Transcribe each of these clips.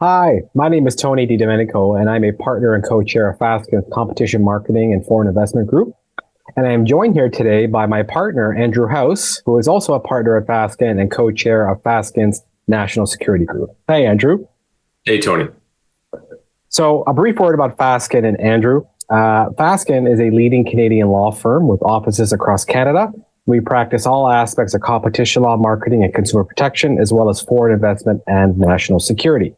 Hi, my name is Tony Di Domenico, and I'm a partner and co-chair of Fasken Competition Marketing and Foreign Investment Group. And I am joined here today by my partner, Andrew House, who is also a partner at Fasken and co-chair of Fasken's National Security Group. Hey, Andrew. Hey, Tony. So a brief word about Fasken and Andrew. Fasken is a leading Canadian law firm with offices across Canada. We practice all aspects of competition law, marketing, and consumer protection, as well as foreign investment and national security.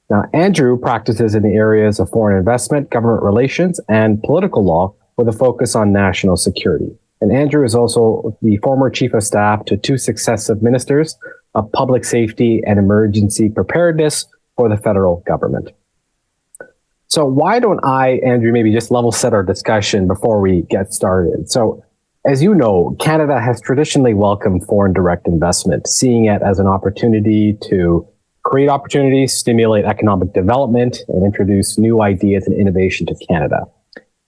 Now, Andrew practices in the areas of foreign investment, government relations, and political law with a focus on national security. And Andrew is also the former chief of staff to two successive ministers of public safety and emergency preparedness for the federal government. So why don't I, Andrew, maybe just level set our discussion before we get started? So as you know, Canada has traditionally welcomed foreign direct investment, seeing it as an opportunity to create opportunities, stimulate economic development, and introduce new ideas and innovation to Canada.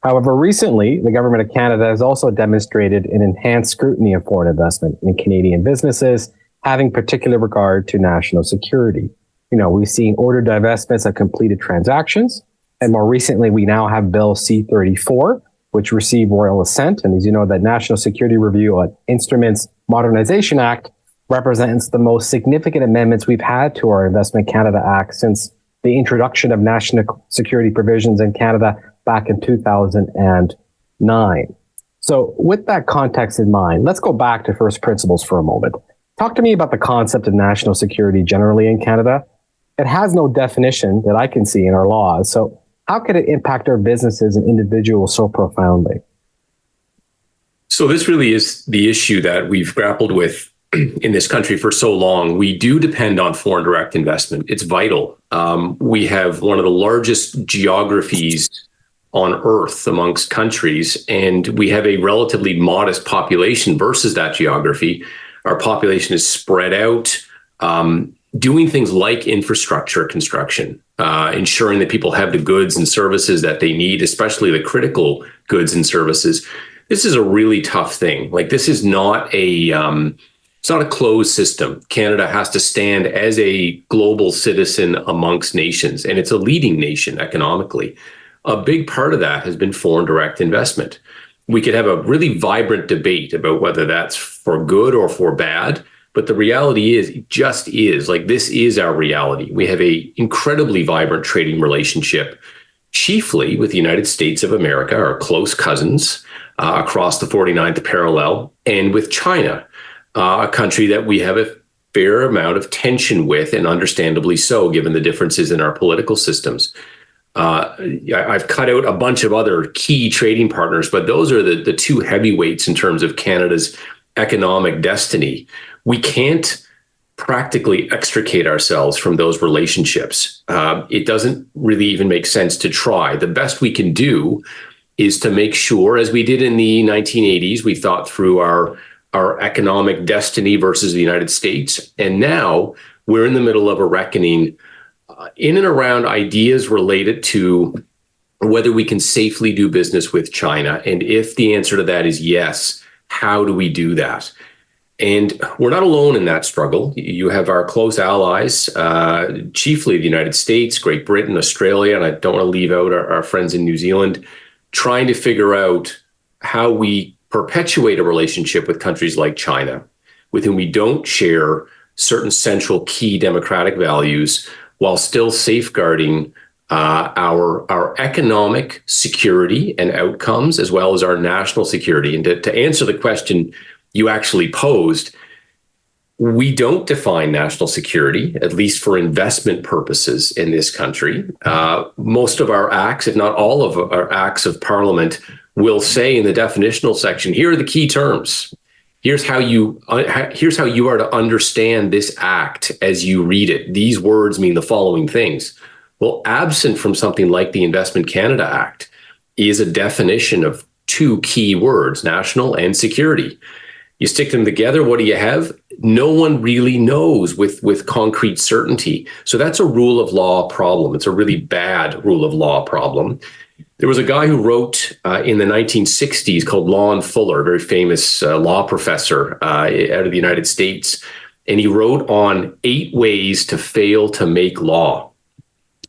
However, recently, the Government of Canada has also demonstrated an enhanced scrutiny of foreign investment in Canadian businesses, having particular regard to national security. We've seen ordered divestments of completed transactions, and more recently, we now have Bill C-34, which received royal assent. And as you know, the National Security Review on Instruments Modernization Act represents the most significant amendments we've had to our Investment Canada Act since the introduction of national security provisions in Canada back in 2009. So with that context in mind, let's go back to first principles for a moment. Talk to me about the concept of national security generally in Canada. It has no definition that I can see in our laws. So how could it impact our businesses and individuals so profoundly? So this really is the issue that we've grappled with in this country for so long. We do depend on foreign direct investment. It's vital. We have one of the largest geographies on Earth amongst countries, and we have a relatively modest population versus that geography. Our population is spread out, doing things like infrastructure construction, ensuring that people have the goods and services that they need, especially the critical goods and services. This is a really tough thing. Like, this is not it's not a closed system. Canada has to stand as a global citizen amongst nations, and it's a leading nation economically. A big part of that has been foreign direct investment. We could have a really vibrant debate about whether that's for good or for bad, but the reality is, it just is. Like, this is our reality. We have a incredibly vibrant trading relationship, chiefly with the United States of America, our close cousins across the 49th parallel, and with China, a country that we have a fair amount of tension with, and understandably so, given the differences in our political systems. I've cut out a bunch of other key trading partners, but those are the two heavyweights in terms of Canada's economic destiny. We can't practically extricate ourselves from those relationships. It doesn't really even make sense to try. The best we can do is to make sure, as we did in the 1980s, we thought through our economic destiny versus the United States. And now we're in the middle of a reckoning in and around ideas related to whether we can safely do business with China. And if the answer to that is yes, how do we do that? And we're not alone in that struggle. You have our close allies, chiefly the United States, Great Britain, Australia, and I don't want to leave out our friends in New Zealand, trying to figure out how we perpetuate a relationship with countries like China, with whom we don't share certain central key democratic values, while still safeguarding our economic security and outcomes, as well as our national security. And to answer the question you actually posed, we don't define national security, at least for investment purposes in this country. Most of our acts, if not all of our acts of parliament, will say in the definitional section, here are the key terms. Here's how you are to understand this act as you read it. These words mean the following things. Well, absent from something like the Investment Canada Act is a definition of two key words, national and security. You stick them together, what do you have? No one really knows with concrete certainty. So that's a rule of law problem. It's a really bad rule of law problem. There was a guy who wrote in the 1960s called Lon Fuller, a very famous law professor out of the United States. And he wrote on 8 ways to fail to make law.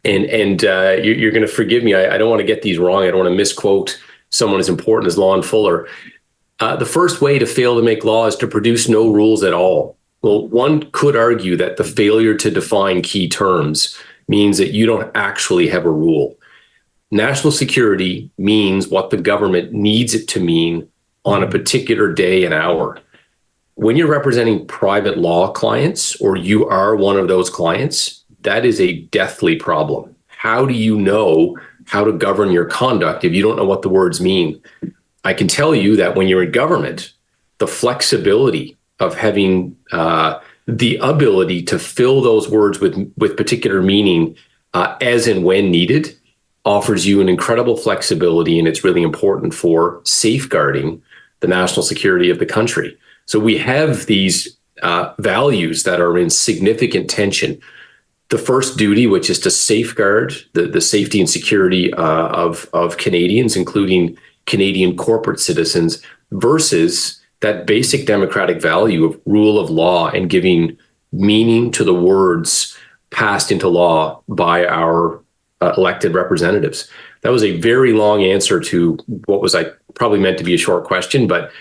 And you're going to forgive me. I don't want to get these wrong. I don't want to misquote someone as important as Lon Fuller. The first way to fail to make law is to produce no rules at all. Well, one could argue that the failure to define key terms means that you don't actually have a rule. National security means what the government needs it to mean on a particular day and hour. When you're representing private law clients, or you are one of those clients, that is a deathly problem. How do you know how to govern your conduct if you don't know what the words mean? I can tell you that when you're in government, the flexibility of having the ability to fill those words with particular meaning as and when needed offers you an incredible flexibility, and it's really important for safeguarding the national security of the country. So we have these values that are in significant tension. The first duty, which is to safeguard the safety and security of Canadians, including Canadian corporate citizens, versus that basic democratic value of rule of law and giving meaning to the words passed into law by our elected representatives. That was a very long answer to what was probably meant to be a short question, but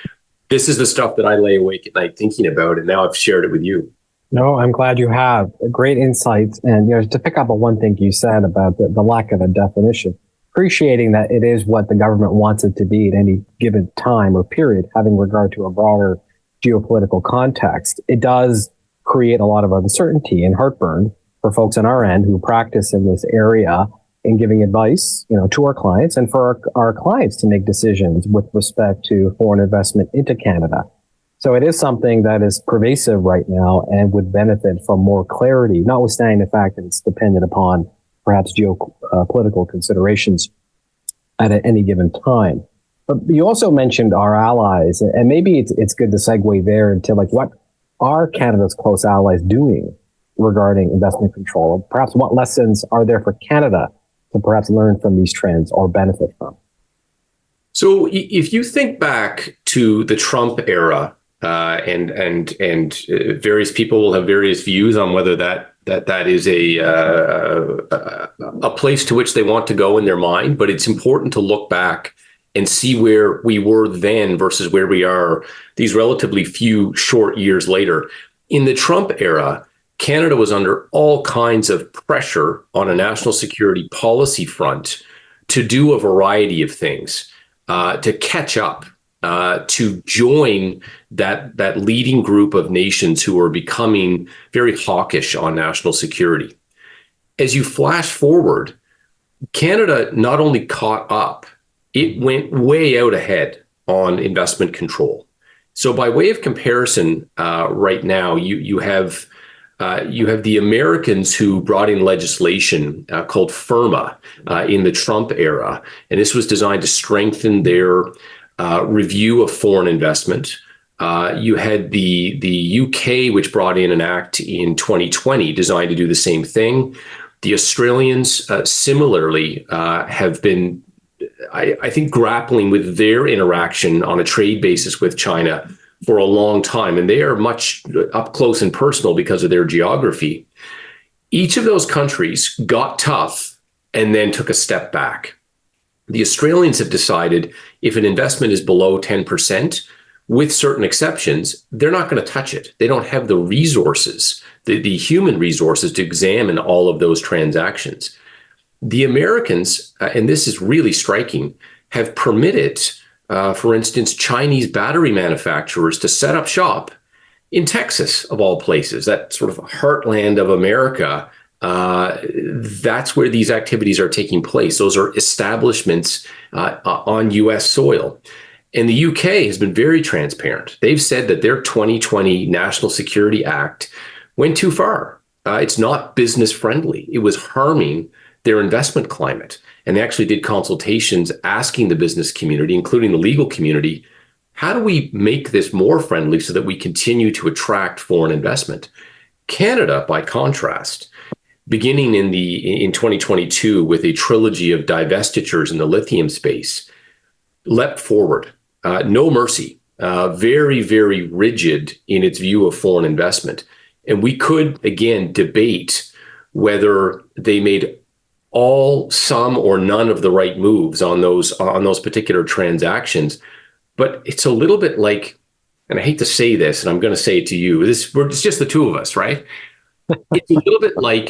this is the stuff that I lay awake at night thinking about, and now I've shared it with you. No, I'm glad you have great insights. And to pick up on one thing you said about the lack of a definition, appreciating that it is what the government wants it to be at any given time or period, having regard to a broader geopolitical context, it does create a lot of uncertainty and heartburn for folks on our end who practice in this area in giving advice, to our clients, and for our clients to make decisions with respect to foreign investment into Canada. So it is something that is pervasive right now and would benefit from more clarity, notwithstanding the fact that it's dependent upon perhaps geopolitical considerations at any given time. But you also mentioned our allies, and maybe it's good to segue there into what are Canada's close allies doing regarding investment control? Perhaps what lessons are there for Canada to perhaps learn from these trends or benefit from? So if you think back to the Trump era, and various people will have various views on whether that is a place to which they want to go in their mind, but it's important to look back and see where we were then versus where we are these relatively few short years later. In the Trump era, Canada was under all kinds of pressure on a national security policy front to do a variety of things, to catch up, to join that leading group of nations who are becoming very hawkish on national security. As you flash forward, Canada not only caught up, it went way out ahead on investment control. So by way of comparison, right now, you have the Americans who brought in legislation called FIRMA in the Trump era, and this was designed to strengthen their review of foreign investment. You had the UK, which brought in an act in 2020 designed to do the same thing. The Australians similarly have been, I think, grappling with their interaction on a trade basis with China for a long time, and they are much up close and personal because of their geography. Each of those countries got tough and then took a step back. The Australians have decided if an investment is below 10%, with certain exceptions, they're not going to touch it. They don't have the resources, the human resources to examine all of those transactions. The Americans, and this is really striking, have permitted, for instance, Chinese battery manufacturers to set up shop in Texas, of all places, that sort of heartland of America. That's where these activities are taking place. Those are establishments on U.S. soil. And the UK has been very transparent. They've said that their 2020 National Security Act went too far. It's not business friendly. It was harming their investment climate. And they actually did consultations asking the business community, including the legal community, how do we make this more friendly so that we continue to attract foreign investment? Canada, by contrast, beginning in 2022 with a trilogy of divestitures in the lithium space, leapt forward. No mercy, very, very rigid in its view of foreign investment. And we could, again, debate whether they made all, some, or none of the right moves on those particular transactions. But it's a little bit like, and I hate to say this, and I'm going to say it to you, it's just the two of us, right? It's a little bit like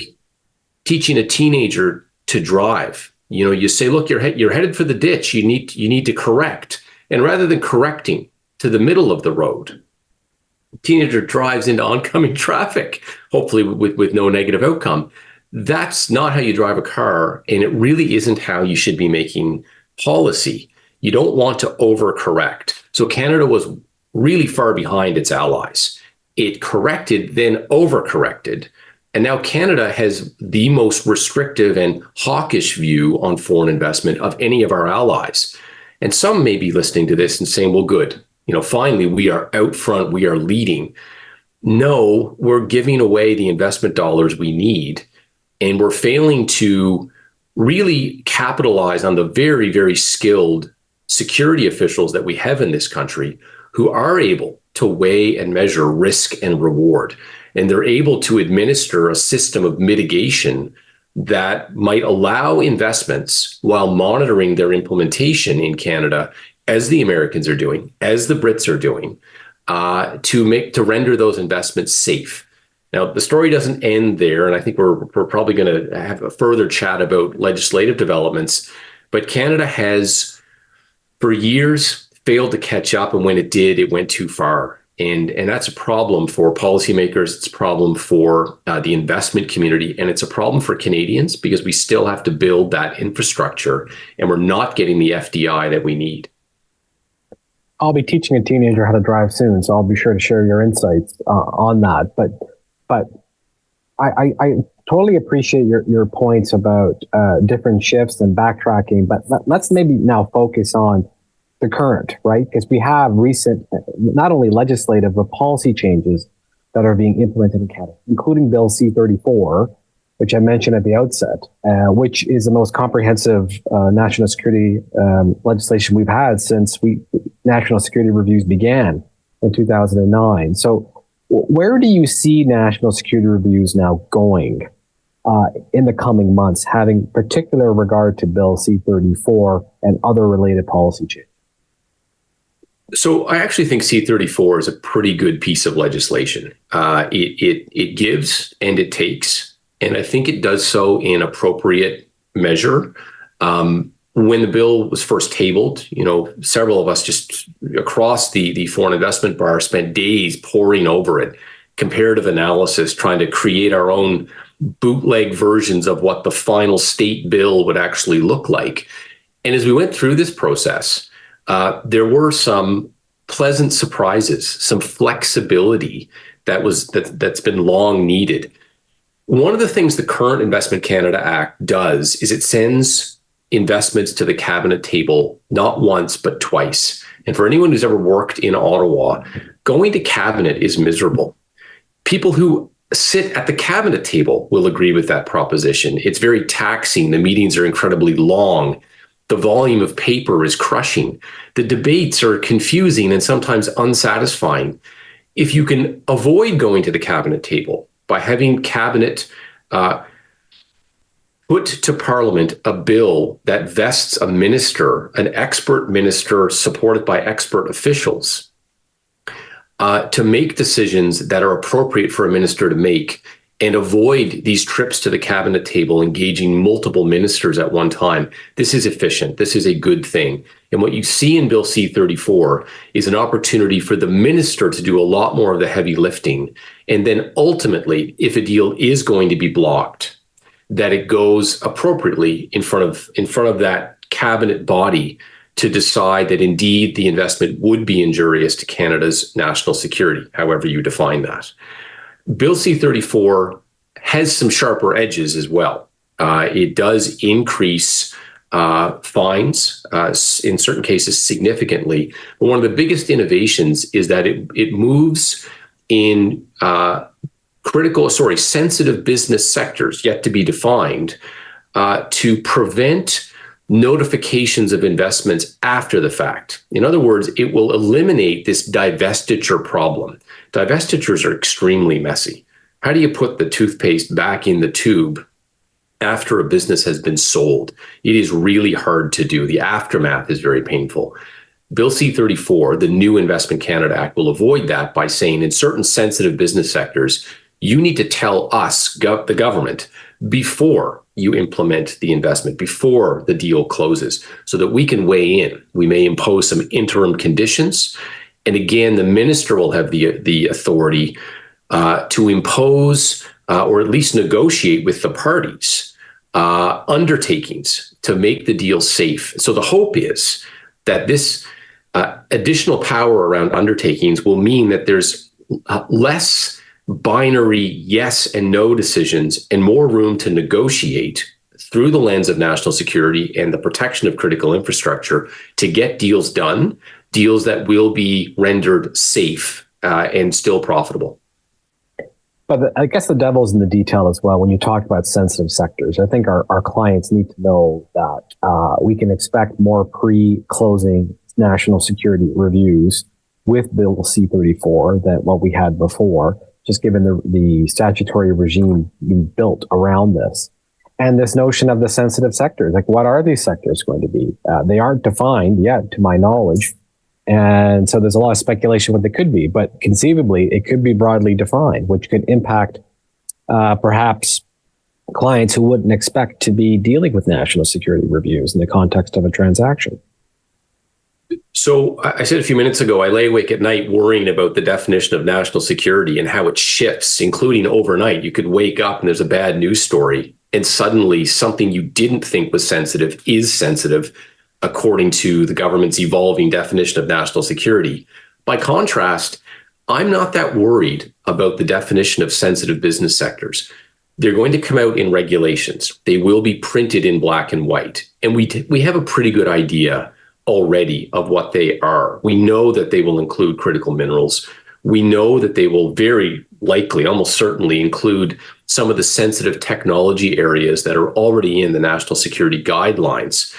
teaching a teenager to drive. You say, look, you're headed for the ditch. You need to correct. And rather than correcting to the middle of the road, the teenager drives into oncoming traffic, hopefully with no negative outcome. That's not how you drive a car, and it really isn't how you should be making policy. You don't want to overcorrect. So Canada was really far behind its allies. It corrected, then overcorrected. And now Canada has the most restrictive and hawkish view on foreign investment of any of our allies. And some may be listening to this and saying, well, good, finally, we are out front, we are leading. No, we're giving away the investment dollars we need, and we're failing to really capitalize on the very, very skilled security officials that we have in this country who are able to weigh and measure risk and reward. And they're able to administer a system of mitigation that might allow investments while monitoring their implementation in Canada, as the Americans are doing, as the Brits are doing, to render those investments safe. Now, the story doesn't end there, and I think we're probably going to have a further chat about legislative developments. But Canada has, for years, failed to catch up, and when it did, it went too far. And that's a problem for policymakers. It's a problem for the investment community, and it's a problem for Canadians because we still have to build that infrastructure, and we're not getting the FDI that we need. I'll be teaching a teenager how to drive soon, so I'll be sure to share your insights on that. But I totally appreciate your points about different shifts and backtracking. But let's maybe now focus on the current, right? Because we have recent, not only legislative, but policy changes that are being implemented in Canada, including Bill C-34, which I mentioned at the outset, which is the most comprehensive national security legislation we've had since national security reviews began in 2009. So where do you see national security reviews now going in the coming months, having particular regard to Bill C-34 and other related policy changes? So I actually think C-34 is a pretty good piece of legislation. It gives and it takes, and I think it does so in appropriate measure. When the bill was first tabled, several of us just across the foreign investment bar spent days poring over it, comparative analysis, trying to create our own bootleg versions of what the final state bill would actually look like. And as we went through this process, there were some pleasant surprises, some flexibility that's been long needed. One of the things the current Investment Canada Act does is it sends investments to the cabinet table not once but twice. And for anyone who's ever worked in Ottawa, going to cabinet is miserable. People who sit at the cabinet table will agree with that proposition. It's very taxing. The meetings are incredibly long. The volume of paper is crushing. The debates are confusing and sometimes unsatisfying. If you can avoid going to the cabinet table by having cabinet put to Parliament a bill that vests a minister, an expert minister supported by expert officials, to make decisions that are appropriate for a minister to make, and avoid these trips to the cabinet table engaging multiple ministers at one time. This is efficient. This is a good thing. And what you see in Bill C-34 is an opportunity for the minister to do a lot more of the heavy lifting. And then ultimately, if a deal is going to be blocked, that it goes appropriately in front of that cabinet body to decide that indeed the investment would be injurious to Canada's national security, however you define that. Bill C-34 has some sharper edges as well. It does increase fines, in certain cases significantly. But one of the biggest innovations is that it moves in sensitive business sectors yet to be defined to prevent notifications of investments after the fact. In other words, it will eliminate this divestiture problem. Divestitures are extremely messy. How do you put the toothpaste back in the tube after a business has been sold. It is really hard to do. The aftermath is very painful. Bill C-34, the new Investment Canada Act, will avoid that by saying in certain sensitive business sectors, you need to tell us, the government, before you implement the investment, before the deal closes, so that we can weigh in. We may impose some interim conditions. And again, the minister will have the authority to impose or at least negotiate with the parties undertakings to make the deal safe. So the hope is that this additional power around undertakings will mean that there's less binary yes and no decisions and more room to negotiate through the lens of national security and the protection of critical infrastructure to get deals done, deals that will be rendered safe and still profitable. But I guess the devil's in the detail as well when you talk about sensitive sectors. I think our clients need to know that we can expect more pre-closing national security reviews with Bill C-34 than what we had before, just given the statutory regime being built around this. And this notion of the sensitive sectors, like what are these sectors going to be? They aren't defined yet, to my knowledge. And so there's a lot of speculation what they could be, but conceivably it could be broadly defined, which could impact perhaps clients who wouldn't expect to be dealing with national security reviews in the context of a transaction. So I said a few minutes ago, I lay awake at night worrying about the definition of national security and how it shifts, including overnight. You could wake up and there's a bad news story, and suddenly something you didn't think was sensitive is sensitive, according to the government's evolving definition of national security. By contrast, I'm not that worried about the definition of sensitive business sectors. They're going to come out in regulations. They will be printed in black and white. And we have a pretty good idea already of what they are. We know that they will include critical minerals. We know that they will very likely, almost certainly, include some of the sensitive technology areas that are already in the national security guidelines,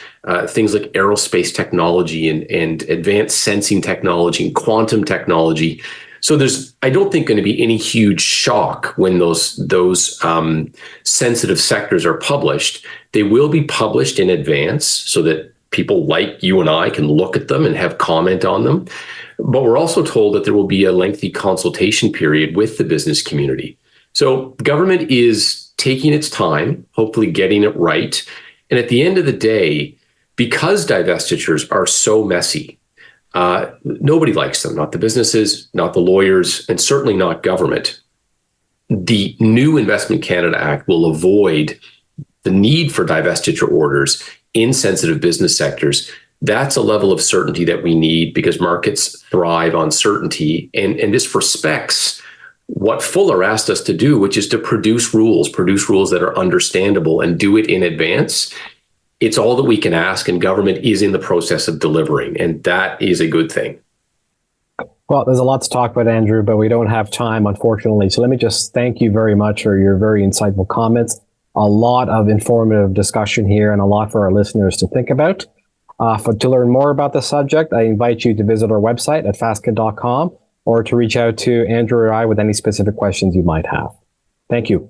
things like aerospace technology and advanced sensing technology and quantum technology. So there's, I don't think, going to be any huge shock when those sensitive sectors are published. They will be published in advance so that people like you and I can look at them and have comment on them. But we're also told that there will be a lengthy consultation period with the business community. So government is taking its time, hopefully getting it right. And at the end of the day, because divestitures are so messy, nobody likes them, not the businesses, not the lawyers, and certainly not government. The new Investment Canada Act will avoid the need for divestiture orders in sensitive business sectors. That's a level of certainty that we need because markets thrive on certainty. And this respects what Fuller asked us to do, which is to produce rules that are understandable and do it in advance. It's all that we can ask, and government is in the process of delivering, and that is a good thing. Well, there's a lot to talk about, Andrew, but we don't have time, unfortunately. So let me just thank you very much for your very insightful comments. A lot of informative discussion here and a lot for our listeners to think about. To learn more about the subject, I invite you to visit our website at fasken.com or to reach out to Andrew or I with any specific questions you might have. Thank you.